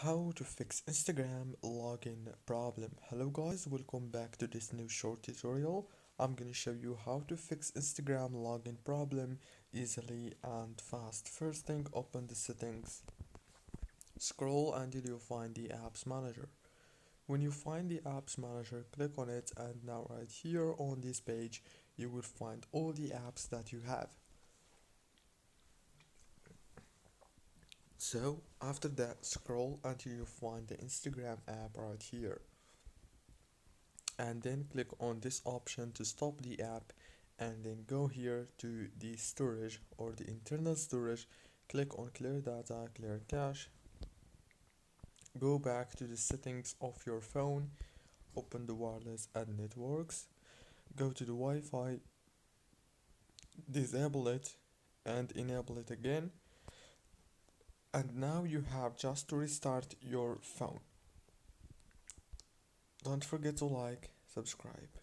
How to fix Instagram login problem. Hello guys, welcome back to this new short tutorial. I'm gonna show you how to fix Instagram login problem easily and fast. First thing, open the settings. Scroll until you find the apps manager. When you find the apps manager, click on it, and now right here on this page you will find all the apps that you have. So after that, scroll until you find the Instagram app right here, and then click on this option to stop the app, and then go here to the storage or the internal storage. Click on clear data, clear cache. Go back to the settings of your phone, open the wireless and networks, go to the Wi-Fi, disable it and enable it again, and now you have just to restart your phone. Don't forget to like, subscribe.